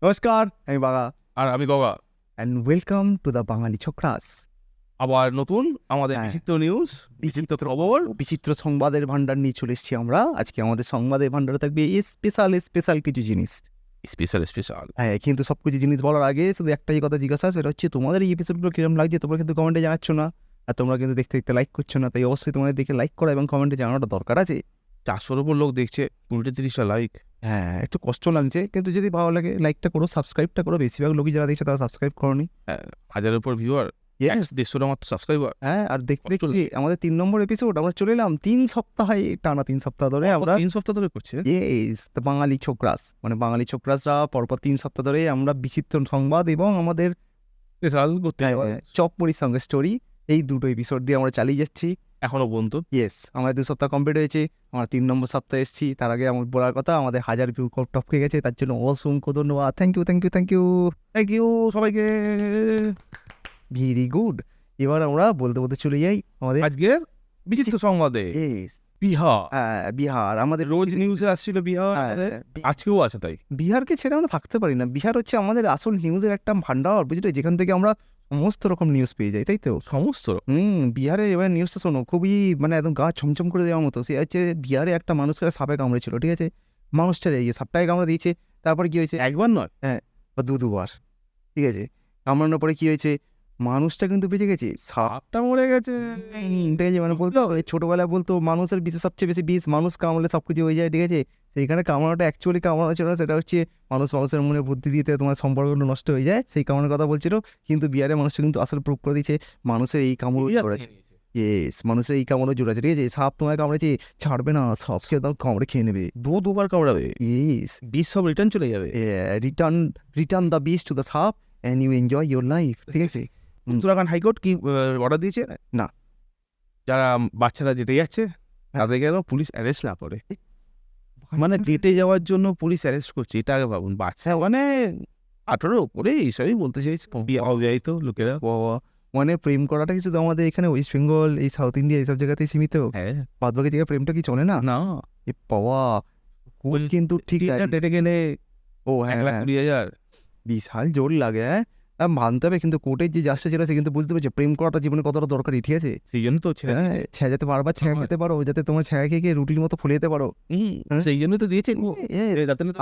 নমস্কার, আমি বাগা আর আমি গগা। অ্যান্ড ওয়েলকাম টু দ্য বাঙালি ছোকরাস। আবার নতুন আমাদের হ্যাঁ। বিচিত্র নিউজ, বিচিত্র খবর। বিচিত্র সংবাদের ভান্ডার নিয়ে চলে এসেছি আমরা। আজকে আমাদের সংবাদের ভান্ডারে থাকবে স্পেশাল কিছু জিনিস। স্পেশাল। হ্যাঁ, কিন্তু সব কিছু জিনিস বলার আগে শুধু একটাই কথা জিজ্ঞাসা, সেটা হচ্ছে তোমাদের এই এপিসোডগুলো কিরকম লাগছে তোমরা কিন্তু কমেন্টে জানাচ্ছ না। আর তোমরা কিন্তু দেখতে দেখতে লাইক করছো না, তাই অবশ্যই তোমাদের দেখে লাইক করা এবং কমেন্টে জানানোটা দরকার আছে। 400-র উপর লোক দেখছে, 20-30টা লাইক। হ্যাঁ, একটু কষ্ট লাগছে, কিন্তু যদি ভালো লাগে লাইকটা করো, সাবস্ক্রাইবটা করো। বেশিরভাগ লোকই যারা দেখছো তারা সাবস্ক্রাইব করোনি। 1000-এর উপর ভিউয়ার, Yes. 150-র মাত্র সাবস্ক্রাইবার। হ্যাঁ, আর দেখতে কষ্ট দেখতে আমাদের 3 নম্বর এপিসোড আমরা চলে এলাম 3 সপ্তাহে, টানা 3 সপ্তাহ ধরে আমরা 3 সপ্তাহ ধরে করছে। ইয়েস দ্য বাঙালি ছোকরাস, মানে বাঙালি ছোকরাসরা পরপর 3 সপ্তাহ ধরে আমরা বিচিত্র সংবাদ এবং আমাদের স্পেশাল করতে চপমুড়ির সঙ্গে স্টোরি, এই দুটো এপিসোড দিয়ে আমরা চালিয়ে যাচ্ছি এখনো পর্যন্ত। ইয়েস। আমাদের 2 সপ্তাহ কমপ্লিট হয়েছে, আমরা 3 নম্বর সপ্তাহে এসেছি। তার আগে আমার বলার কথা, আমাদের 1000 ভিউ টপকে গেছে, তার জন্য অসংখ্য ধন্যবাদ। থ্যাংক ইউ সবাইকে। Very good. এবার আমরা বলতে বলতে চলে যাই আমাদের আজকের বিচিত্র সংবাদে ইয়েস বিহার। বিহার। আমাদের রোজ নিউজে আসছিল বিহার, আমাদের আজকেও আছে। তাই বিহারকে ছেড়ে আমরা থাকতে পারি না। বিহার হচ্ছে আমাদের আসল নিউজের একটা ভান্ডার, বুঝলে, যেখান থেকে আমরা সমস্ত রকম নিউজ পেয়ে যাই, তাই তো? সমস্ত বিহারের এবার নিউজটা শোনো, খুবই মানে একদম গা ছমছম করে দেওয়ার মতো। সে হচ্ছে বিহারে একটা মানুষকে সাপে কামড়েছিল, ঠিক আছে? মানুষটা এই সাপটাকে কামড়ে দিয়েছে, তারপরে কি হয়েছে, একবার নয় বা দুবার, ঠিক আছে? কামড়ানোর পরে কি হয়েছে, মানুষটা কিন্তু বেঁচে গেছে, সাপটা মরে গেছে। ঠিক আছে? মানে বলতো ছোটবেলায় বলতো মানুষের বিষে সবচেয়ে বেশি বিষ, মানুষ কামড়লে সব কিছু হয়ে যায়, ঠিক আছে? সেইখানে কামড়ানোটা অ্যাকচুয়ালি কামড়ানো ছিল না, সেটা হচ্ছে মানুষের মনে বুদ্ধি দিতে তোমার সম্পর্কগুলো নষ্ট হয়ে যায়, সেই কামড়ের কথা বলছিল। কিন্তু বিহারের মানুষটা কিন্তু আসলে প্রুভ করে দিয়েছে মানুষের এই কামড় জোড়াছে। ইয়েস, মানুষের এই কামড়ও জোড়াছে, ঠিক আছে? সাপ তোমায় কামড়েছে, ছাড়বে না, সাপকে একদম কামড়ে খেয়ে নেবে, দুবার কামড়াবে। ইয়েস, বিষ সব রিটার্ন চলে যাবে। Return the beach to the sap and you enjoy your life, ঠিক আছে? উত্তরাখণ্ড হাইকোর্ট কি অর্ডার দিয়েছে না। যারা বাচ্চারা যেতে যাচ্ছে তাদেরকে যেন পুলিশ অ্যারেস্ট না করে। মানে ডেটে যাওয়ার জন্য পুলিশ অ্যারেস্ট করছে, এটা আগে ভাবুন। বাচ্চা মানে 18 উপরে এইসবই বলতে চাইছে। যাই তো লোকেরা মানে প্রেম করাটা কি শুধু আমাদের এখানে ওয়েস্ট বেঙ্গল, এই সাউথ ইন্ডিয়া, এইসব জায়গাতেই সীমিত? হ্যাঁ, বাদ বাকি জায়গায় প্রেমটা কি চলে না? না এ বাবা, কিন্তু ঠিক আছে। ডেটে গেলে ও হ্যাঁ, 1,20,000 বিশাল জোর লাগে। মানতে হবে, কিন্তু কোর্টের যে জাজটা ছিল সে কিন্তু বুঝতে পারছে প্রেম করাটা জীবনে কতটা দরকারি, ঠিক আছে? সেই জন্য তো ছেঁড়া যেতে বারবার ছেঁড়া খেতে পারো, যাতে তোমার ছেঁড়া খেয়ে রুটির মতো ফুলে যেতে পারো। সেই জন্য তো দিয়েছে।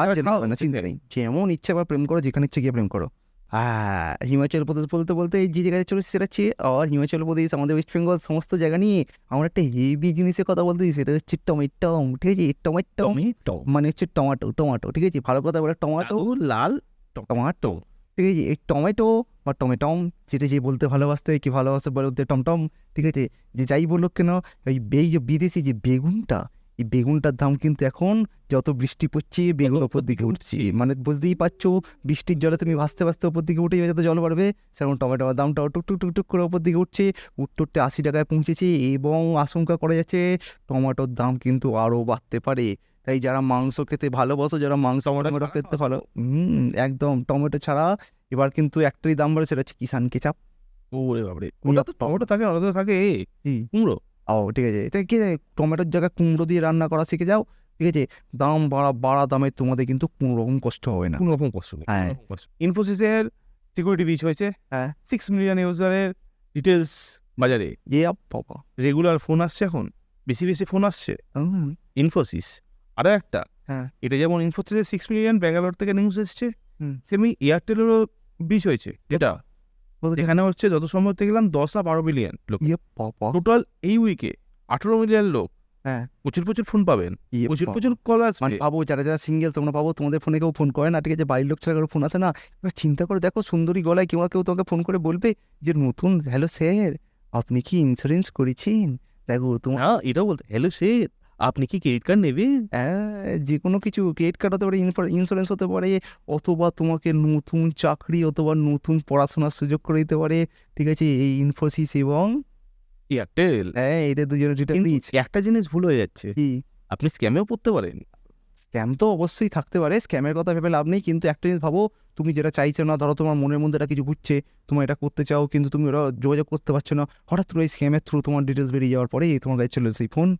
আর চিন্তা নেই, যেমন ইচ্ছে আবার প্রেম করো, যেখানে ইচ্ছে গিয়ে প্রেম করো। হ্যাঁ, হিমাচল প্রদেশ বলতে বলতে এই যে জায়গায় চলে সেটা হচ্ছে, আর হিমাচল প্রদেশ, আমাদের ওয়েস্ট বেঙ্গল, সমস্ত জায়গা নিয়ে আমরা একটা হেভি জিনিসের কথা বলতে, সেটা হচ্ছে টমেটো, ঠিক আছে? টমেটো মানে হচ্ছে টমাটো, ঠিক আছে? ভালো কথা বলে টমাটো, লাল টমাটো, ঠিক আছে? এই টমেটো বা টমেটম, যেটা যে বলতে ভালোবাসতে কি ভালোবাসতে বলতে টমটম, ঠিক আছে? যে যাই বলুক কেন, এই যে বিদেশি যে বেগুনটা, এই বেগুনটার দাম কিন্তু এখন যত বৃষ্টি পড়ছে বেগুন ওপর দিকে উঠছে। মানে বুঝতেই পারছো, বৃষ্টির জলে তুমি ভাসতে ভাসতে ওপর দিকে উঠে যত জল বাড়বে, সেরকম টমেটোর দামটাও টুক করে ওপর দিকে উঠছে। উঠতে 80 টাকায় পৌঁছেছে, এবং আশঙ্কা করা যাচ্ছে টমেটোর দাম কিন্তু আরও বাড়তে পারে। তাই যারা মাংস খেতে ভালোবাসো, যারা টমেটো খেতে ভালো, একদম টমেটো ছাড়া এবার কিন্তু একটাই দাম বাড়ে, সেটা হচ্ছে কিষান কেচাপ। ওরে বাবারে, ওটা তো টমেটো থাকে, ওটা থাকে কুমড়ো। ঠিক আছে, এটা কি টমেটোর জায়গায় কুমড়ো দিয়ে রান্না করা শিখে যাও, ঠিক আছে? দাম বাড়া দামে তোমাদের কিন্তু কোনো রকম কষ্ট হবে না, কোনো রকম কষ্ট নেই। হ্যাঁ। ইনফোসিসের সিকিউরিটি ব্রিচ হয়েছে। 6 মিলিয়ন ইউজারের ডিটেলস বাজারে। বাবা, রেগুলার ফোন আসছে, এখন বেশি ফোন আসছে। ইনফোসিস আরও একটা, এটা যেমন ইনফোসিসের 6 মিলিয়ন ব্যাঙ্গালোর থেকে নিউজ এসছে, সেমি এয়ারটেলেরও ব্রিচ হয়েছে, যেটা এখানে হচ্ছে যত সম্ভব দেখলাম 10 না 12 মিলিয়ন লোক টোটাল এই উইকে। 18 মিলিয়ন লোক, প্রচুর ফোন পাবেন, প্রচুর কল আসবে। পাবো, যারা সিঙ্গেল তোমরা পাবো, তোমাদের ফোনে কেউ ফোন করে না, ঠিক আছে? বাড়ির লোক ছাড়া কারো ফোন আসে না। এবার চিন্তা করে দেখো, সুন্দরী গলায় কেউ তোমাকে ফোন করে বলবে যে নতুন, হ্যালো স্যার, আপনি কি ইন্স্যুরেন্স করেছেন? দেখো তোমার এটাও বলতে, হ্যালো স্যার, আপনি কি ক্রেডিট কার্ড নেবেন? যে কোনো কিছু, ক্রেডিট কার্ড হতে পারে, ইন্স্যুরেন্স হতে পারে, অথবা তোমাকে নতুন চাকরি অথবা নতুন পড়াশোনার সুযোগ করে দিতে পারে, ঠিক আছে? এই ইনফোসিস এবং এয়ারটেল, এদের দুজনের একটা জিনিস ভুল হয়ে যাচ্ছে, কি? আপনি স্ক্যামেও পড়তে পারেন। স্ক্যাম তো অবশ্যই থাকতে পারে, স্ক্যামের কথা ভেবে লাভ নেই। কিন্তু একটা জিনিস ভাবো, তুমি যেটা চাইছো না, ধরো তোমার মনের মধ্যে এটা কিছু ঘুরছে, তোমার এটা করতে চাও, কিন্তু তুমি ওরা যোগাযোগ করতে পারছো না, হঠাৎ করে এই স্ক্যামের থ্রু তোমার ডিটেলস বেরিয়ে যাওয়ার পরে তোমার কাছে চলে সেই ফোন।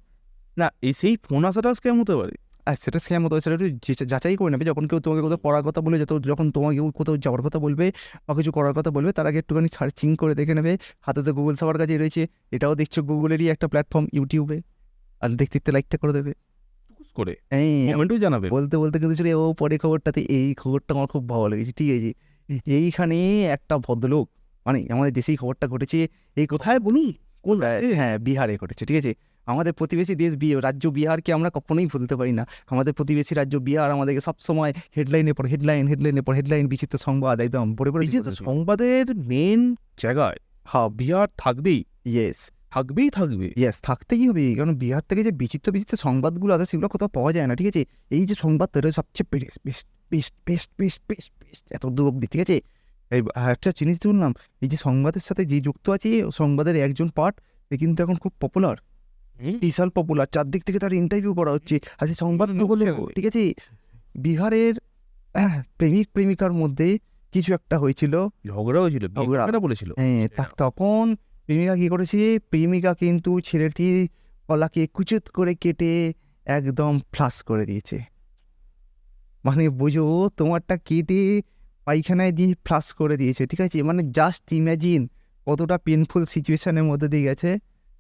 না, সেই ফোন আসাটাও স্ক্যাম হতে পারে। সেটা স্ক্যাম হতো, সেটা একটু যাচাই করে নেবে। যখন কেউ তোমাকে কোথাও পড়ার কথা বলে, যখন তোমাকে কোথাও যাওয়ার কথা বলবে বা কিছু করার কথা বলবে, তার আগে একটুখানি সার্চিং করে দেখে নেবে। হাতে তো গুগল সবার কাছেই রয়েছে, এটাও দেখছো গুগলেরই একটা প্ল্যাটফর্ম ইউটিউবে, আর দেখতে দেখতে লাইকটা করে দেবে। করে এই কমেন্টও জানাবে। বলতে বলতে কিন্তু চলে ও পরে খবরটাতে, এই খবরটা আমার খুব ভালো লেগেছে, ঠিক আছে। এইখানে একটা ভদ্রলোক, মানে আমাদের দেশেই খবরটা ঘটেছে, এই কোথায় বলুন? কোন হ্যাঁ বিহারে ঘটেছে, ঠিক আছে। আমাদের প্রতিবেশী দেশ রাজ্য বিহারকে আমরা কখনোই ভুলতে পারি না। আমাদের প্রতিবেশী রাজ্য বিহার আমাদেরকে সবসময় হেডলাইনের পর হেডলাইন বিচিত্র সংবাদ একদম পড়ে পড়ে বিচিত্র সংবাদের মেন জায়গায় হ্যাঁ বিহার থাকবেই ইয়েস থাকবে। ইয়েস, থাকতেই হবে, কারণ বিহার থেকে যে বিচিত্র বিচিত্র সংবাদগুলো আছে সেগুলো কোথাও পাওয়া যায় না, ঠিক আছে। এই যে সংবাদ তৈরি সবচেয়ে বেস্ট এত দূর অব্দি, ঠিক আছে। এই একটা জিনিস শুনলাম, এই যে সংবাদের সাথে যে যুক্ত আছে সংবাদের একজন পার্ট, সে কিন্তু এখন খুব পপুলার, বিশাল পপুলার, চারদিক থেকে তার ইন্টারভিউ করা হচ্ছে। আর সেই সংবাদ বলে, ঠিক আছে, বিহারের প্রেমিক প্রেমিকার মধ্যে কিছু একটা হয়েছিল, ঝগড়া হয়েছিল, ঝগড়া বলেছিল। হ্যাঁ, তখন প্রেমিকা কি করেছে, প্রেমিকা কিন্তু ছেলেটির গলাকে কুচুত করে কেটে একদম ফ্লাশ করে দিয়েছে। মানে বুঝো, তোমারটা কেটে পায়খানায় দিয়ে ফ্লাশ করে দিয়েছে, ঠিক আছে। মানে জাস্ট ইম্যাজিন কতটা পেনফুল সিচুয়েশনের মধ্যে দিয়ে গেছে,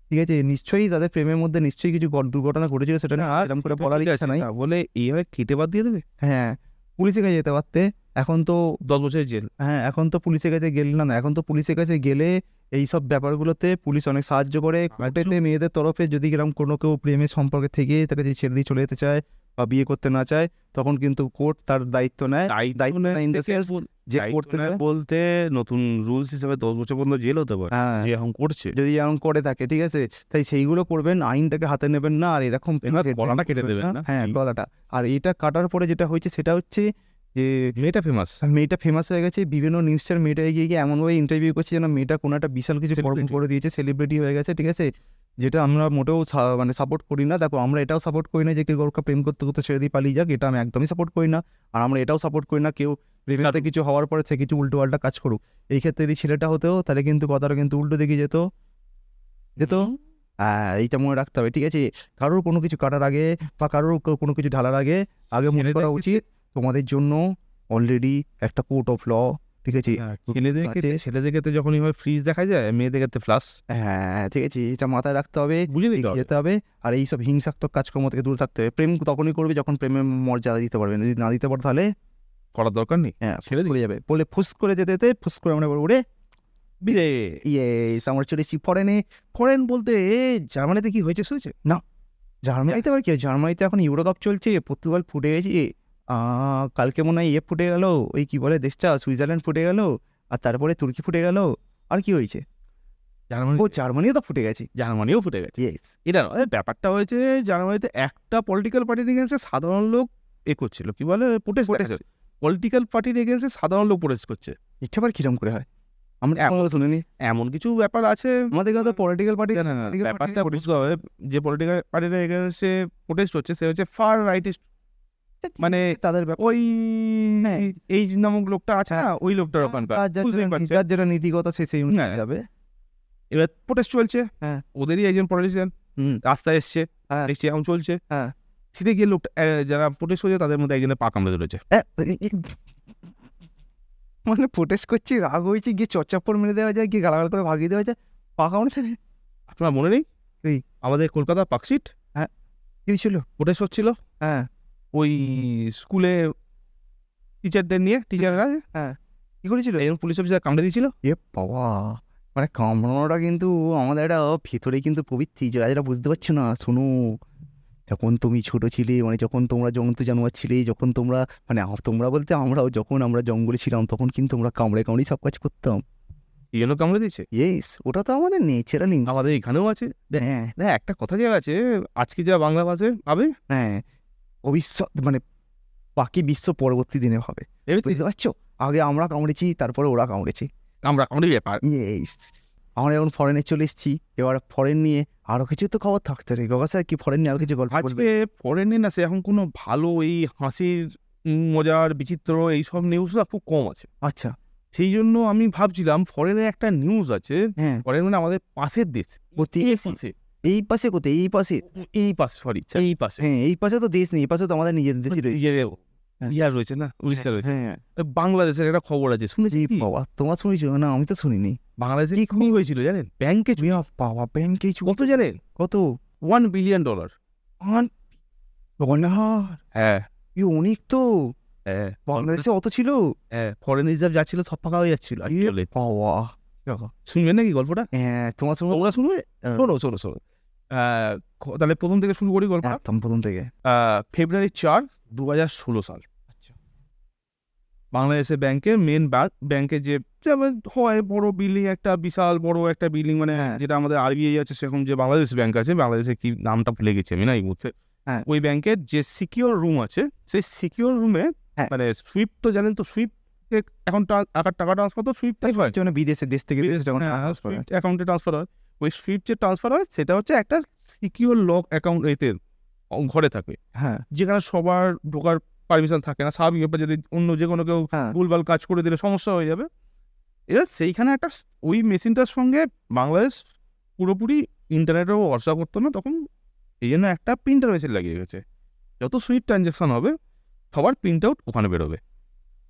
ঠিক আছে। নিশ্চয়ই তাদের প্রেমের মধ্যে নিশ্চয়ই কিছু দুর্ঘটনা ঘটেছিল, সেটা না এরকম করে বলার ইচ্ছা নাই। বলে এইভাবে কেটে বাদ দিয়ে দেবে? হ্যাঁ, পুলিশের কাছে যেতে পারতে, এখন তো 10 বছরের জেল। হ্যাঁ, এখন তো পুলিশের কাছে গেলে না, এখন তো পুলিশের কাছে গেলে এইসব ব্যাপারগুলোতে পুলিশ অনেক সাহায্য করে। কোর্টেতে মেয়েদের তরফে যদি এরকম কোনো কেউ প্রেমের সম্পর্কে থেকে তাকে যদি ছেড়ে দিয়ে চলে যেতে চায় বা বিয়ে করতে না চায়, তখন কিন্তু কোর্ট তার দায়িত্ব নেয়। যে করতে চায় বলতে নতুন রুলস হিসেবে 10 বছর পর্যন্ত জেল হতে পারে, হ্যাঁ, যে এখন করছে, যদি এরকম করে থাকে, ঠিক আছে। তাই সেইগুলো করবেন, আইনটাকে হাতে নেবেন না, আর এরকম গলাটা কেটে দেবেন না। হ্যাঁ, গলাটা। আর এটা কাটার পরে যেটা হয়েছে সেটা হচ্ছে যে মেয়েটা ফেমাস হয়ে গেছে, বিভিন্ন নিউজের মেয়েটা এগিয়ে গিয়ে এমনভাবে ইন্টারভিউ করছে যেন মেয়েটা কোনো একটা বিশাল কিছু কর্ম করে দিয়েছে, সেলিব্রিটি হয়ে গেছে, ঠিক আছে। যেটা আমরা মোটেও মানে সাপোর্ট করি না। দেখো, আমরা এটাও সাপোর্ট করি না যে কেউ কাউকে প্রেম করতে করতে ছেড়ে দিয়ে পালিয়ে যাক, এটা আমি একদমই সাপোর্ট করি না। আর আমরা এটাও সাপোর্ট করি না কেউ প্রেমেতে কিছু হওয়ার পরে সে কিছু উল্টো পাল্টা কাজ করুক। এই ক্ষেত্রে যদি ছেলেটা হতেও, তাহলে কিন্তু কথাটা কিন্তু উল্টো দিকে যেত। এইটা মনে রাখতে হবে, ঠিক আছে। কারোর কোনো কিছু কাটার আগে বা কারোর কোনো কিছু ঢালার আগে মনে করা উচিত তোমাদের জন্য অলরেডি একটা কোর্ট অফ ল, ঠিক আছে। ছেলেদের ক্ষেত্রে যখন ফ্রিজ দেখা যায়, মেয়েদের ক্ষেত্রে ফ্লাশ। হ্যাঁ, ঠিক আছে, এটা মাথায় রাখতে হবে, বুঝে যেতে হবে। আর এইসব হিংসাত্মক কাজকর্ম থেকে দূরে থাকতে হবে। প্রেম তখনই করবে যখন প্রেমের মর্যাদা দিতে পারবে, যদি না দিতে পারো তাহলে করার দরকার নেই। হ্যাঁ, ছেড়ে চলে যাবে বলে ফুস করে যেতে ফুস করে আমরা বলবো রে ইয়েস, আমরা চলেছি ফরেন বলতে জার্মানিতে কি হয়েছে শুনেছে? না, জার্মানিতে আবার কি হয়? জার্মানিতে এখন ইউরো কাপ চলছে, পর্তুগাল ফুটে গেছে, কালকে মনে হয় ফুটে গেল, ওই কি বলে দেশটা, সুইজারল্যান্ড ফুটে গেল, আর তারপরে তুর্কি ফুটে গেল। আর কি হয়েছে? জার্মানিও তো ফুটে গেছে। জার্মানিও ফুটে গেছে, ইয়েস। এটা ব্যাপারটা হয়েছে জার্মানিতে একটা পলিটিক্যাল পার্টির এগেন্সে সাধারণ লোক করছিল, কি বলে, প্রোটেস্ট। পলিটিক্যাল পার্টির এগেন্সে সাধারণ লোক প্রোটেস্ট করছে। ইচ্ছা আবার কিরম করে হয়? আমরা এখনো শুনিনি। এমন কিছু ব্যাপার আছে আমাদের কাছে পলিটিক্যাল পার্টি, ব্যাপারটা বুঝতে হবে। যে পলিটিক্যাল পার্টির এগেন্সে প্রোটেস্ট হচ্ছে সে হচ্ছে ফার রাইটিস্ট, মানে তাদের ওই এই নামক লোকটা আছে না, ওই লোকটার ওখানকার যেটা নীতিগত সে সেই যাবে। এবার প্রোটেস্ট চলছে, হ্যাঁ, ওদেরই একজন পলিটিশিয়ান রাস্তায় এসছে, দেখছি এখন চলছে, হ্যাঁ, সিধে গিয়ে লোকটা যারা প্রোটেস্ট করছে তাদের মধ্যে একজনের পা কামড়ে ধরেছে। মানে প্রোটেস্ট করছি, রাগ হয়েছে, গিয়ে চচ্চাপ্পড় মেরে দেওয়া যায়, গিয়ে গালাগাল করে ভাগিয়ে দেওয়া যায়, পা কামড়েছে। আপনার মনে নেই আমাদের কলকাতা পার্কশিট? হ্যাঁ, কি ছিল? প্রোটেস্ট হচ্ছিল, হ্যাঁ, ওই স্কুলে টিচারদের নিয়ে, টিচাররা হ্যাঁ, কি করেছিল? একজন পুলিশ অফিসার কামড়ে দিয়েছিল। বাবা, মানে কামড়ানোটা কিন্তু আমাদের একটা ভেতরে কিন্তু প্রবৃত্তি, যারা বুঝতে পারছো না। শোনো, যখন তুমি ছোট ছিলে, মানে যখন তোমরা জন্তু জানোয়ার ছিলে, যখন তোমরা, মানে তোমরা বলতে আমরাও, যখন আমরা জঙ্গলে ছিলাম তখন কিন্তু আমরা কামড়ে সব কাজ করতাম। এই জন্য কামড়ে দিয়েছে। ইয়েস, ওটা তো আমাদের ন্যাচারাল। আমাদের এখানেও আছে। হ্যাঁ, একটা কথা যে আছে, আজকে যা বাংলা ভাষায় পাবে, হ্যাঁ, ভবিষ্যৎ মানে বাকি বিশ্ব পরবর্তী দিনে হবে, বুঝতে পারছো? আগে আমরা কামড়েছি, তারপরে ওরা কামড়েছে। কামড়ে ব্যাপার। ইয়েস, আমরা এখন ফরেনে চলে এসেছি, এবার ফরেন নিয়ে আরো কিছু তো খবর থাকতে রে গগা স্যার, কি ফরেন নিয়ে আরো কিছু গল্প বলবে? আজকে ফরেনে না, সে এখন কোনো ভালো এই হাসির মজার বিচিত্র এইসব নিউজ না খুব কম আছে। আচ্ছা, সেই জন্য আমি ভাবছিলাম ফরেনে একটা নিউজ আছে। হ্যাঁ, ফরেন মানে আমাদের পাশের দেশ, এই পাশে কোথায়? এই পাশে? এই পাশে, সরি এই পাশে। হ্যাঁ, এই পাশে তো দেশ নেই, এই পাশে তো আমাদের নিজেদের দেশই রয়েছে। ইয়ে হ্যাঁ। বিহার রয়েছে না, উড়িষ্যা রয়েছে। হ্যাঁ, বাংলাদেশের একটা খবর আছে, শুনেছি এই কি? বাবা, তোমরা শুনেছো? না, আমি তো শুনিনি। বাংলাদেশে কি কি হয়েছিল জানেন? ব্যাংকে চুরি। বাবা, ব্যাংকে কত জানেন? কত? $1 billion। হ্যাঁ অনেক তো। হ্যাঁ বাংলাদেশে অত ছিল? হ্যাঁ, ফরেন রিজার্ভ যা ছিল সব ফাঁকা হয়ে যাচ্ছিল actually। বাবা, শুনবেন নাকি গল্পটা? হ্যাঁ, তোমরা তোমরা শুনবে? শোনো। তাহলে প্রথম থেকে শুরু করি গল্প। একদম প্রথম থেকে। ফেব্রুয়ারি 4, 2016 সাল। আচ্ছা। বাংলাদেশের ব্যাংকের মেন ব্যাংকে যে যেমন হয় বড় বিল্ডিং, একটা বিশাল বড় একটা বিল্ডিং, মানে হ্যাঁ। যেটা আমাদের আরবিআই আছে, সেরকম যে বাংলাদেশ ব্যাংক আছে, বাংলাদেশে কি নামটা ভুলে গেছি আমি না এই মুহূর্তে। হ্যাঁ। ওই ব্যাংকের যে সিকিউর রুম আছে, সেই সিকিউর রুমে হ্যাঁ। মানে সুইফট তো জানেন তো, সুইফট এখন টাকা ট্রান্সফার তো সুইফটটাই হয়, মানে বিদেশে, দেশ থেকে দেশে যখন transfer হয়। সুইফট অ্যাকাউন্টে ট্রান্সফার হয়। ওই সুইফট যে ট্রান্সফার হয় সেটা হচ্ছে একটা সিকিউর লক অ্যাকাউন্ট, এতে ঘরে থাকে, হ্যাঁ, যেখানে সবার ঢোকার পারমিশন থাকে না। স্বাভাবিক ব্যাপার, যদি অন্য যে কোনো কেউ হ্যাঁ, ভুলভাল কাজ করে দিলে সমস্যা হয়ে যাবে। এবার সেইখানে একটা ওই মেশিনটার সঙ্গে বাংলাদেশ পুরোপুরি ইন্টারনেটও ভরসা করতো না তখন, এই জন্য একটা প্রিন্টার মেশিন লাগিয়ে গেছে। যত সুইফট ট্রানজ্যাকশন হবে সবার প্রিন্ট আউট ওখানে বেরোবে।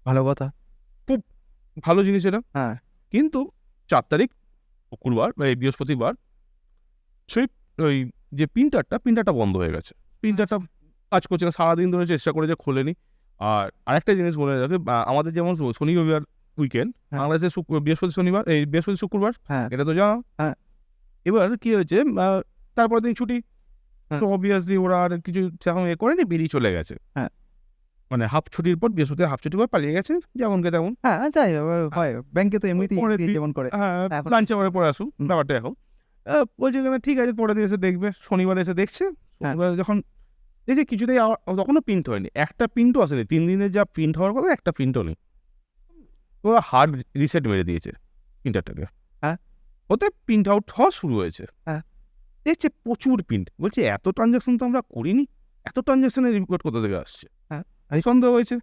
ভালো কথা। ভালো জিনিস এটা। হ্যাঁ। কিন্তু 4 তারিখ শুক্রবার, মানে বৃহস্পতিবার, সুইফট ওই যে প্রিন্টারটা বন্ধ হয়ে গেছে। প্রিন্টারটা কাজ করছে না, সারাদিন ধরে চেষ্টা করে যে খোলেনি। আর আরেকটা জিনিস বলে রাখে, আমাদের যেমন শনি রবিবার উইকেন্ড, হ্যাঁ। বাংলাদেশে বৃহস্পতি শনিবার, এই বৃহস্পতি শুক্রবার, হ্যাঁ। এটা তো জানো। হ্যাঁ। এবার কি হয়েছে, তারপর দিন ছুটি, হ্যাঁ। তো অবভিয়াসলি ওরা আর কিছু সেরকম করেনি, বেরিয়ে চলে গেছে। হ্যাঁ। মানে হাফ ছুটির পর, বৃহস্পতি হাফ ছুটির পর পালিয়ে গেছে, যেমনকে তেমন। হ্যাঁ, যাই হয়, ব্যাংকে তো এমনিতেই পরে SBI যেমন করে। হ্যাঁ, এখন- লাঞ্চ আওয়ারে পরে আসুন ব্যাপারটা। এখন বলছে ঠিক আছে, পরের দিন এসে দেখবে। শনিবার এসে দেখছে, হ্যাঁ। শনিবার যখন দেখছে কিছুতেই তখনও প্রিন্ট হয়নি, একটা প্রিন্টও আসেনি। 3 দিনের যা প্রিন্ট হওয়ার কথা, একটা প্রিন্টও নেই। ওরা হার্ড রিসেট মেরে দিয়েছে প্রিন্টারটাকে। হ্যাঁ। ওতে প্রিন্ট আউট হওয়া শুরু হয়েছে। হ্যাঁ। দেখছে প্রচুর প্রিন্ট, বলছে এত ট্রানজাকশন তো আমরা করিনি, এত ট্রানজাকশনের রিপোর্ট কোথা থেকে আসছে। হ্যাঁ। এই সন্দেহ হয়েছে,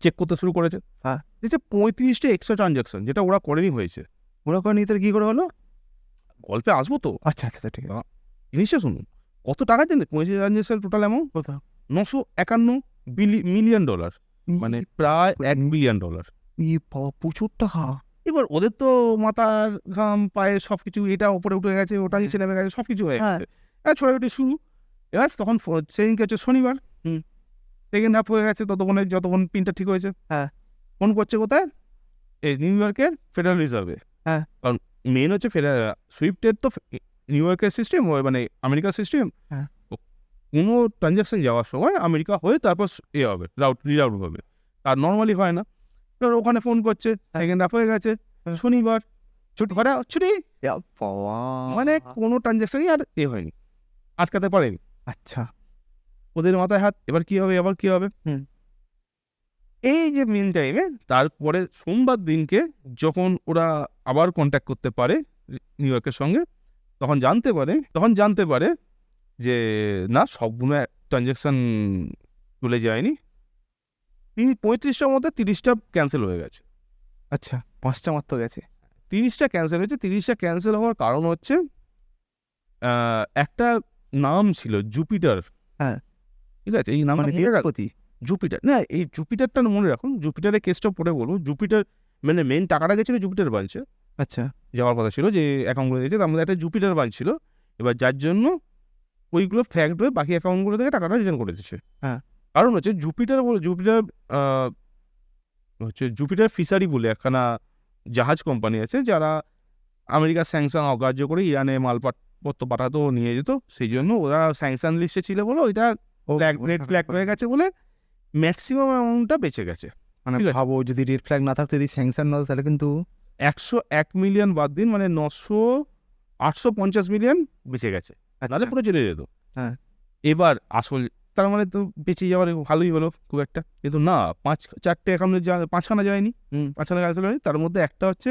চেক করতে শুরু করেছে। হ্যাঁ। দেখছে 35টা এক্সট্রা ট্রানজাকশন, যেটা ওরা করেনি হয়েছে। ওরা করে নিতে কি করে হলো? গল্পে আসবো তো, আচ্ছা, ঠিক আছে। জিনিসটা শুনুন। কত টাকা জানেন? 25 ট্রানজাকশন টোটাল অ্যামাউন্ট কোথাও $951 মিলিয়ন, মানে প্রায় $1 বিলিয়ন। বাবা, প্রচুর টাকা। এবার ওদের তো মাথার ঘাম পায়ে সবকিছু, এটা উপরে উঠে গেছে, ওটা নিচে নেমে গেছে, সবকিছু হয়ে হ্যাঁ। গেছে। ছোটাছুটি শুরু। এবার তখন সেদিনকে হচ্ছে শনিবার, সেকেন্ড হাফ হয়ে গেছে, যতক্ষণ প্রিন্টার ঠিক হয়েছে। হ্যাঁ। ফোন করছে কোথায়? এই নিউ ইয়র্কের ফেডারেল রিজার্ভে। হ্যাঁ। কারণ মেন হচ্ছে সুইফটের তো নিউ ইয়র্কের সিস্টেম, মানে আমেরিকার সিস্টেম। হ্যাঁ। কোনো ট্রানজাকশন যাওয়ার সময় আমেরিকা হয়ে তারপর হবে রিরাউট হবে, আর নর্মালি হয় না। এবার ওখানে ফোন করছে, সেকেন্ড হাফ হয়ে গেছে, শনিবার ছুটি, ছুটি, বাবা, মানে কোনো ট্রানজাকশনই আর হয়নি, আটকাতে পারেনি। আচ্ছা। ওদের মাথায় হাত, এবার কি হবে, আবার কি হবে। এই যে মেন টাইমে, তারপরে সোমবার দিনকে যখন ওরা আবার কন্ট্যাক্ট করতে পারে নিউ ইয়র্কের সঙ্গে, তখন জানতে পারে যে না, সবগুলো ট্রানজাকশন চলে যায়নি। 35টার মধ্যে 30টা ক্যান্সেল হয়ে গেছে। আচ্ছা, 5টা মাত্র গেছে। 30টা ক্যান্সেল হয়েছে। 30টা ক্যান্সেল হওয়ার কারণ হচ্ছে একটা নাম ছিল জুপিটার। হ্যাঁ। ঠিক আছে, এই নামটা মানে মনে রাখ, বৃহস্পতি। জুপিটার না, এই জুপিটারটা মনে রাখুন। জুপিটারের কেসটা পড়ে বলবো। জুপিটার মানে মেন টাকাটা গেছিল জুপিটার ব্রাঞ্চে, আচ্ছা। যাওয়ার কথা ছিল, যে অ্যাকাউন্টগুলো দিয়েছে তার মধ্যে একটা জুপিটার ব্রাঞ্চ ছিল। এবার যার জন্য ওইগুলো ফ্যাক্ট হয়ে বাকি অ্যাকাউন্টগুলো থেকে টাকাটা রিটার্ন করে দিচ্ছে। হ্যাঁ। কারণ হচ্ছে জুপিটার ফিশারি বলে একখানা জাহাজ কোম্পানি আছে, যারা আমেরিকার স্যাংশন অগ্রাহ্য করে ইরানে মালপত্র পাঠাতো, নিয়ে যেত। সেই জন্য ওরা স্যাংশন লিস্টে ছিল বলে ওইটা রেড ফ্ল্যাগ হয়ে গেছে বলে ম্যাক্সিমাম অ্যামাউন্টটা বেঁচে গেছে। মানে ঠিক আছে। ভাবো, যদি রেড ফ্ল্যাগ না থাকতো, যদি স্যাংশন না হতো, তাহলে কিন্তু 101 মিলিয়ন বাদ দিন, মানে 850 মিলিয়ন বেঁচে গেছে, নাহলে পুরো চলে যেত। হ্যাঁ। এবার আসল তার মানে তো বেঁচে যাওয়ার ভালোই হলো খুব একটা, কিন্তু না, 4টে অ্যাকাউন্টে 5খানা যায়নি, 5খানা ক্যান্সেল হয়নি। তার মধ্যে একটা হচ্ছে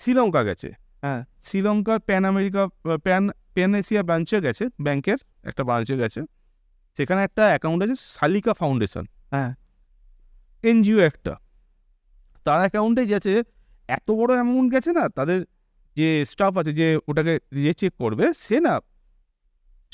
শ্রীলঙ্কা গেছে। হ্যাঁ। শ্রীলঙ্কার প্যান এশিয়া ব্রাঞ্চে গেছে, ব্যাংকের একটা ব্রাঞ্চে গেছে। সেখানে একটা অ্যাকাউন্ট আছে শালিকা ফাউন্ডেশন, হ্যাঁ, এনজিও একটা, তার অ্যাকাউন্টে গেছে। এত বড় অ্যামাউন্ট গেছে না, তাদের যে স্টাফ আছে যে ওটাকে চেক করবে, সে না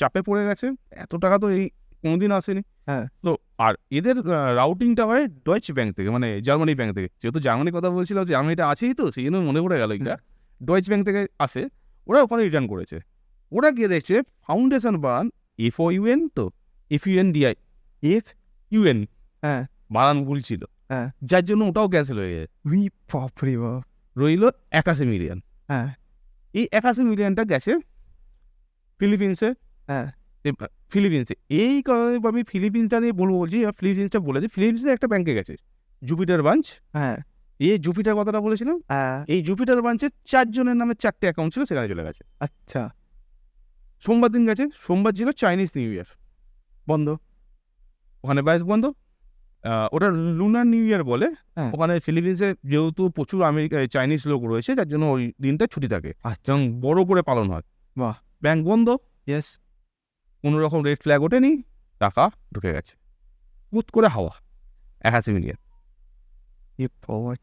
চাপে পড়ে গেছে, এত টাকা তো এই কোনোদিন আসেনি। হ্যাঁ। তো আর এদের রাউটিংটা হয় ডয়েচ ব্যাংক থেকে, মানে জার্মানি ব্যাংক থেকে। যেহেতু জার্মানির কথা বলছিলাম, জার্মানিটা আছেই তো, সেই জন্য মনে পড়ে গেল এটা। ডয়েচ ব্যাংক থেকে আসে, ওরা ওখানে রিটার্ন করেছে। ওরা গিয়ে দেখছে ফাউন্ডেশন বানান FOUN, তো FUNDI, FUN হ্যাঁ বানান ভুল ছিল, হ্যাঁ যার জন্য ওটাও ক্যান্সেল হয়ে গেছে। বাপরে বাপ। রইল 81 মিলিয়ন। হ্যাঁ এই 81 মিলিয়নটা গেছে ফিলিপিন্সে। হ্যাঁ ফিলিপিন্সে এই কারণে আমি ফিলিপিন্সটা নিয়ে বলছি, ফিলিপিন্সটা বলেছি, ফিলিপিন্সে একটা ব্যাংকে গেছে জুপিটার বাঞ্চ। হ্যাঁ এই জুপিটার কথাটা বলেছিলাম, হ্যাঁ এই জুপিটার বাঞ্চের 4 জনের নামে 4টে অ্যাকাউন্ট ছিল, সেখানে চলে গেছে। আচ্ছা, সোমবার দিন গেছে, সোমবার ছিল চাইনিজ নিউ ইয়ার, বন্ধ। ওখানে ব্যাংক বন্ধ। ওটা লুনার নিউ ইয়ার বলে। হ্যাঁ। ওখানে ফিলিপিন্সে যেহেতু প্রচুর চাইনিজ লোক রয়েছে, যার জন্য ওই দিনটা ছুটি থাকে আচ্ছা, এবং বড় করে পালন হয়। বাহ। ব্যাংক বন্ধ, ইয়েস। কোনো রকম রেড ফ্ল্যাগ ওঠেনি, টাকা ঢুকে গেছে পুত করে হাওয়া, 81 মিলিয়ন।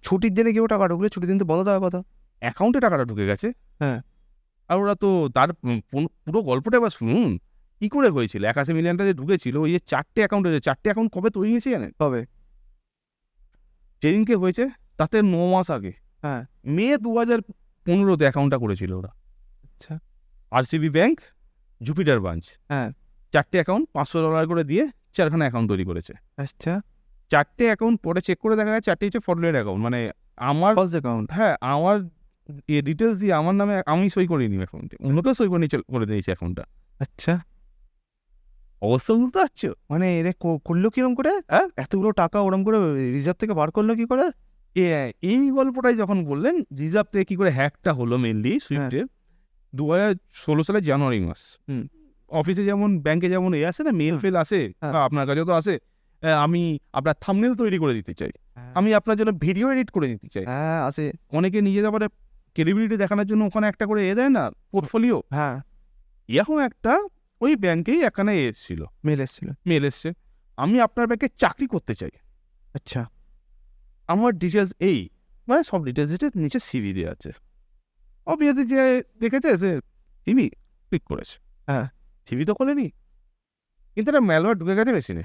ছুটির দিনে কেউ টাকা ঢুকলে, ছুটির দিন তো বন্ধ থাকার কথা। অ্যাকাউন্টে টাকাটা ঢুকে গেছে। হ্যাঁ। আর ওরা তো তার পুরো গল্পটা এবার শুনুন, কি করে হয়েছিল। 81 মিলিয়নটা যে ঢুকেছিল, ওই যে 4টে অ্যাকাউন্ট কবে তৈরি হয়েছে জানেন? তবে যেদিনকে হয়েছে তাতে 9 মাস আগে, হ্যাঁ। মে 2015-তে অ্যাকাউন্টটা করেছিল ওরা। আচ্ছা। RCB ব্যাংক, জুপিটার বাঞ্চ, হ্যাঁ। 4টে অ্যাকাউন্ট $500 করে দিয়ে 4খানা অ্যাকাউন্ট তৈরি করেছে। আচ্ছা। 4টে অ্যাকাউন্ট পরে চেক করে দেখা গেছে 4টে হচ্ছে ফ্রডুলেন্ট অ্যাকাউন্ট, মানে আমার ফলস অ্যাকাউন্ট। হ্যাঁ, আমার ডিটেলস দিয়ে আমার নামে আমি সই করে নিই অ্যাকাউন্টে, অন্যকেও সই করে করে দিয়েছি অ্যাকাউন্টটা। আচ্ছা, অবস্থা বুঝতে পারছো? মানে এরা করলো কিরম করে? হ্যাঁ, এতগুলো টাকা ওরম করে রিজার্ভ থেকে বার করলো কি করে? এই গল্পটাই যখন বললেন রিজার্ভ থেকে কি করে হ্যাকটা হলো, মেনলি সুইফটে 2016 সালের জানুয়ারি মাস। অফিসে যেমন, ব্যাংকে যেমন আসে না, মেল ফেল আসে, হ্যাঁ। আপনার কাছেও তো আসে, আমি আপনার থাম্বনেল তৈরি করে দিতে চাই, আমি আপনার জন্য ভিডিও এডিট করে দিতে চাই। হ্যাঁ আছে। অনেকে নিজেদের আবার ক্রেডিবিলিটি দেখানোর জন্য ওখানে একটা করে দেয় না, পোর্টফোলিও। হ্যাঁ। এরকম একটা ওই ব্যাংকেই একখানে এসেছিল, মেল এসছে, আমি আপনার ব্যাংকে চাকরি করতে চাই। আচ্ছা। আমার ডিটেলস এই, মানে সব ডিটেলস নিচে সিভি দেওয়া আছে। অবভিয়াসলি যে দেখেছে সে সিভি ক্লিক করেছে। হ্যাঁ। সিভি তো খোলেনি, কিন্তু একটা ম্যালওয়্যার ঢুকে গেছে মেশিনে।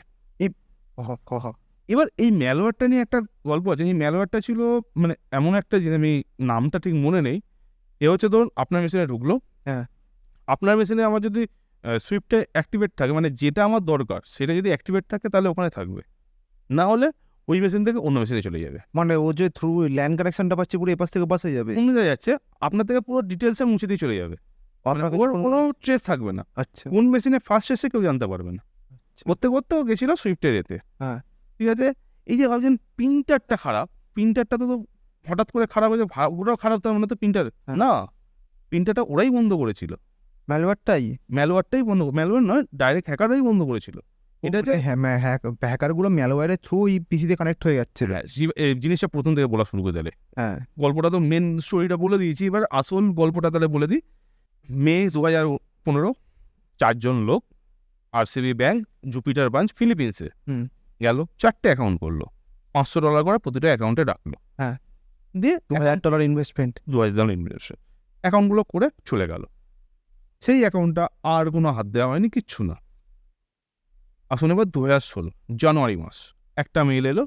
এবার এই ম্যালওয়্যারটা নিয়ে একটা গল্প আছে। এই ম্যালওয়্যারটা ছিল মানে এমন একটা জিনিস, আমি নামটা ঠিক মনে নেই। এ হচ্ছে ধরুন আপনার মেশিনে ঢুকলো, হ্যাঁ। আপনার মেশিনে আমার যদি সুইফটে অ্যাক্টিভেট থাকে, মানে যেটা আমার দরকার সেটা যদি অ্যাক্টিভেট থাকে তাহলে ওখানে থাকবে, না হলে ওই মেশিন থেকে অন্য মেশিনে চলে যাবে। মানে ও যে থ্রু ল্যান্ড কানেকশনটা পাচ্ছে পুরো এপাশ থেকে পাস হয়ে যাবে, অন্য জায়গায় যাচ্ছে, আপনার থেকে পুরো ডিটেলসে মুছে দিয়ে চলে যাবে, আপনার ওর কোনো ট্রেস থাকবে না। আচ্ছা। কোন মেশিনে ফার্স্ট এসে কেউ জানতে পারবে না। করতে করতেও গেছিল সুইফটের এতে। হ্যাঁ। ঠিক আছে, এই যে ভাবছেন প্রিন্টারটা খারাপ, প্রিন্টারটা তো হঠাৎ করে খারাপ হয়েছে, ওরাও খারাপ, তার মানে তো প্রিন্টার না, প্রিন্টারটা ওরাই বন্ধ করেছিল, ম্যালওয়্যারটাই বন্ধ, ম্যালওয়্যার নয়, ডাইরেক্ট হ্যাকাররাই বন্ধ করেছিল। এটা যে হ্যাকারগুলো ম্যালওয়্যারের থ্রু এই পিসিতে কানেক্ট হয়ে যাচ্ছে। জিনিসটা প্রথম থেকে বলা শুরু করে দিলে, হ্যাঁ, গল্পটা তো মেন স্টোরিটা বলে দিয়েছি, এবার আসল গল্পটা তাহলে বলে দিই। মে 2015, 4 জন লোক, RCB ব্যাংক, জুপিটার বাঞ্চ, ফিলিপিন্সে গেল, 4টে অ্যাকাউন্ট করলো, $500 করে প্রতিটা অ্যাকাউন্টে রাখলো। হ্যাঁ। দিয়ে $2000 ইনভেস্টমেন্ট, $2000 ইনভেস্টমেন্ট, অ্যাকাউন্টগুলো করে চলে গেল। সেই অ্যাকাউন্টটা আর কোনো হাত দেওয়া হয়নি, কিচ্ছু না। আসুন এবার 2016 জানুয়ারি মাস, একটা মেল এলো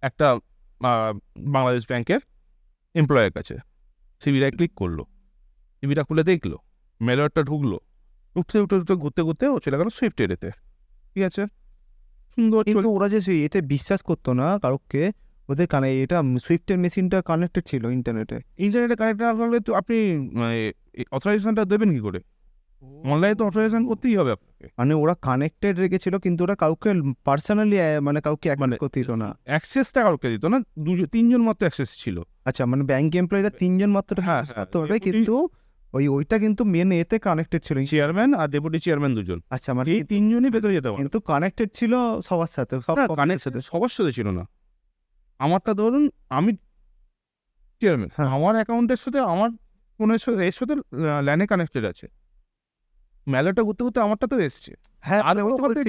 একটা বাংলাদেশ ব্যাংকের এমপ্লয়ের কাছে, সিভিটায় ক্লিক করলো, সিভিটা খুলে দেখলো, মেলওয়্যারটা ঢুকলো, ঘুরতে ঘুরতে ও চলে গেল সুইফট এতে। ঠিক আছে, সুন্দর। কিন্তু ওরা যে এতে বিশ্বাস করতো না কারোকে, ওদের এটা সুইফটের মেশিনটা কানেক্টেড ছিল ইন্টারনেটে কানেক্ট না করলে তো আপনি অথরাইজেশনটা দেবেন কি করে? অনলাইনে তো অথরাইজেশন করতেই হবে আপনাকে। মানে ওরা কানেক্টেড রেখেছিল, কিন্তু ওরা কাউকে পার্সোনালি মানে কাউকে অ্যাক্সেস করতে দিত না। অ্যাক্সেসটা কাউকে দিত না, 3জন মাত্র অ্যাক্সেস ছিল। আচ্ছা, মানে ব্যাংক এমপ্লয়িরা 3জন মাত্র করতে পারবে, কিন্তু ওইটা কিন্তু মেন এতে কানেক্টেড ছিল, চেয়ারম্যান আর ডেপুটি চেয়ারম্যান 2জন। আচ্ছা, মানে এই 3জনই ভেতরে যেতে পারে, কিন্তু কানেক্টেড ছিল সবার সাথে, সবার সাথে ছিল না। আমারটা ধরুন আমি চেয়ারম্যান, আমার অ্যাকাউন্টের সাথে আমার ফোনের সাথে এর সাথে ল্যানে কানেক্টেড আছে, মেলাটা ঘুরতে ঘুরতে আমারটা তো এসছে। হ্যাঁ, আর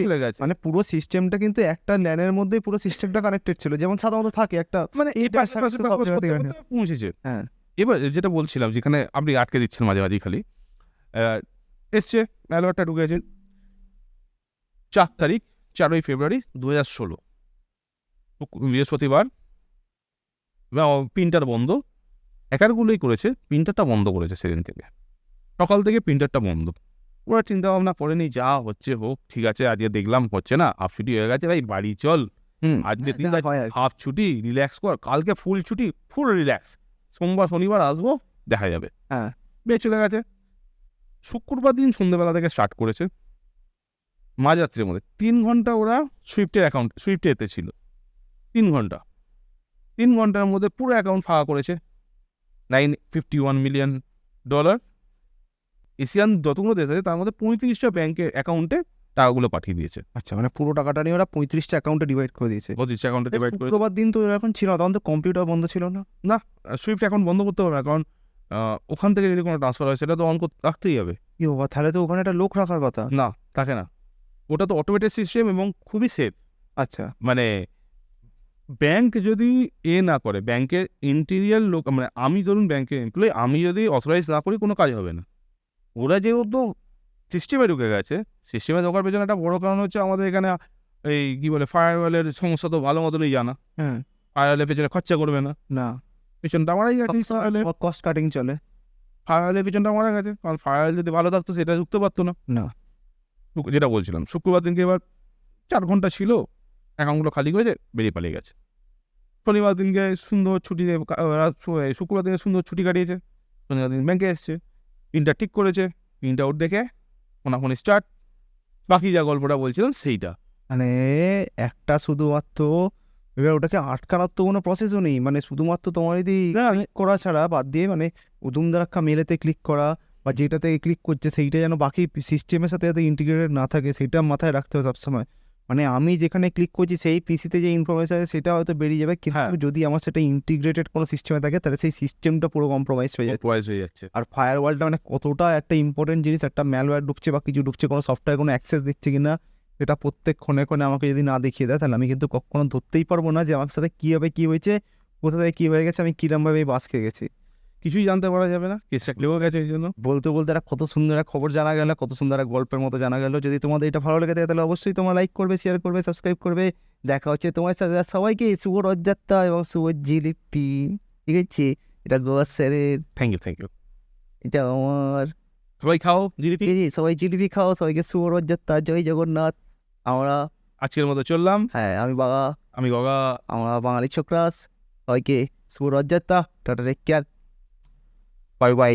চলে গেছে, মানে পুরো সিস্টেমটা কিন্তু একটা ল্যানের মধ্যে পুরো সিস্টেমটা কানেক্টেড ছিল, যেমন সাধারণত থাকে একটা, মানে পৌঁছেছে। হ্যাঁ। এবার যেটা বলছিলাম, যেখানে আপনি আটকে দিচ্ছেন মাঝে মাঝে, খালি এসছে ম্যালওয়্যারটা ঢুকেছে, 4 তারিখ 4ই ফেব্রুয়ারি 2016 বৃহস্পতিবার। প্রিন্টার বন্ধ, হ্যাকারগুলোই করেছে, প্রিন্টারটা বন্ধ করেছে সেদিন থেকে, সকাল থেকে প্রিন্টারটা বন্ধ। ওরা চিন্তা ভাবনা করেনি, যা হচ্ছে হোক, ঠিক আছে আজকে দেখলাম হচ্ছে না, হাফ ছুটি হয়ে গেছে, ভাই বাড়ি চল, আজকে দিন হাফ ছুটি, রিল্যাক্স কর, কালকে ফুল ছুটি, ফুল রিল্যাক্স, সোমবার শনিবার আসবো, দেখা যাবে। হ্যাঁ, বেশ চলে গেছে। শুক্রবার দিন সন্ধ্যেবেলা থেকে স্টার্ট করেছে, মাঝরাত্রের মধ্যে 3 ঘন্টা ওরা সুইফটে এতে ছিল, 3 ঘন্টার মধ্যে পুরো অ্যাকাউন্ট ফাঁকা করেছে। $951 মিলিয়ন। এশিয়ান যতগুলো দেশ আছে তার মধ্যে 35টা ব্যাংকের অ্যাকাউন্টে টাকাগুলো পাঠিয়ে দিয়েছে। আচ্ছা, মানে পুরো টাকাটা নিয়ে ওরা 35টা অ্যাকাউন্টে ডিভাইড করে দিয়েছে। 25টা অ্যাকাউন্টে ডিভাইড করে। শুক্রবার দিন তো এখন ছিল না, তখন তো কম্পিউটার বন্ধ ছিল না। সুইফট অ্যাকাউন্ট বন্ধ করতে হবে না, কারণ ওখান থেকে যদি কোনো ট্রান্সফার হয় সেটা তো অন রাখতেই হবে। কি বাবা, তাহলে তো ওখানে একটা লোক রাখার কথা। না, থাকে না, ওটা তো অটোমেটেড সিস্টেম এবং খুবই সেফ। আচ্ছা, মানে ব্যাংক যদি না করে, ব্যাংকের ইন্টেরিয়ার লোক, মানে আমি ধরুন ব্যাংকের এমপ্লয়ি, আমি যদি অথরাইজ না করি কোনো কাজ হবে না। ওরা যেহেতু সিস্টেমে ঢুকে গেছে, সিস্টেমে ঢোকার পেছনে একটা বড় কারণ হচ্ছে আমাদের এখানে এই কি বলে ফায়ারওয়ালের সমস্যা তো ভালো মতনই জানা। হ্যাঁ, ফায়ারওয়ালের পেছনে খরচা করবে না, পেছনটা মারাই গেছে। কস্ট কাটিং চলে, ফায়ারওয়ালের পেছনটা মারা গেছে, কারণ ফায়ারওয়াল যদি ভালো থাকতো সেটা ঢুকতে পারতো না। যেটা বলছিলাম, শুক্রবার দিনকে এবার 4 ঘন্টা ছিল, অ্যাকাউন্টগুলো খালি করেছে, বেরিয়ে পালিয়ে গেছে। শনিবার দিনকে সুন্দর ছুটি, শুক্রবার দিনে সুন্দর ছুটি কাটিয়েছে, শনিবার দিন ব্যাংকে এসছে, প্রিন্টার ঠিক করেছে, প্রিন্ট আউট দেখে ফোনাফোনি স্টার্ট, বাকি যা গল্পটা বলছিলাম সেইটা। মানে একটা শুধুমাত্র এবার ওটাকে আটকানোর তো কোনো প্রসেসও নেই, মানে শুধুমাত্র তোমার যদি ক্লিক করা ছাড়া বাদ দিয়ে, মানে উদুম দারাক্কা মেলেতে ক্লিক করা বা যেটাতে ক্লিক করছে সেইটা যেন বাকি সিস্টেমের সাথে যাতে ইন্টিগ্রেটেড না থাকে সেটা মাথায় রাখতে হবে সবসময়। মানে আমি যেখানে ক্লিক করছি সেই পিসিতে যে ইনফরমেশন আছে সেটা হয়তো বেরিয়ে যাবে, কিন্তু যদি আমার সেটা ইন্টিগ্রেটেড কোনো সিস্টেমে থাকে তাহলে সেই সিস্টেমটা পুরো কম্প্রোমাইজ হয়ে যাচ্ছে। আর ফায়ারওয়ালটা মানে কতটা একটা ইম্পর্টেন্ট জিনিস, একটা ম্যালওয়্যার ঢুকছে বা কিছু ঢুকছে, কোনো সফটওয়্যার কোনো অ্যাক্সেস দিচ্ছে কিনা এটা প্রত্যেক ক্ষণে আমাকে যদি না দেখিয়ে দেয় তাহলে আমি কিন্তু কখনো ধরতেই পারবো না যে আমার সাথে কীভাবে কী হয়েছে, কোথা থেকে কী হয়ে গেছে, আমি কীরমভাবে এই বাস খেয়ে গেছি, কিছুই জানতে পারা যাবে না, কেসটা ক্লিয়ার হয়ে গেছে। এই জন্য বলতে একটা কত সুন্দর একটা খবর জানা গেল, কত সুন্দর একটা গল্পের মতো জানা গেল। যদি তোমাদের এটা ভালো লেগে থাকে তাহলে অবশ্যই তোমরা লাইক করবে, শেয়ার করবে, সাবস্ক্রাইব করবে। দেখা হচ্ছে তোমার সাথে। সবাইকে শুভ রথযাত্রা এবং শুভ জিলিপি, ঠিক আছে? এটা গোয়া স্যারের, থ্যাংক ইউ। এটা আমার। সবাই খাও জিলিপি, সবাই জিলিপি খাও, সবাইকে শুভ রথযাত্রা, জয় জগন্নাথ। আমরা আজকের মতো চললাম। হ্যাঁ, আমি বাবা, আমি গগা, আমরা বাঙালি ছোকরাস। সবাইকে শুভ Rathyatra, tata, take care, bye by.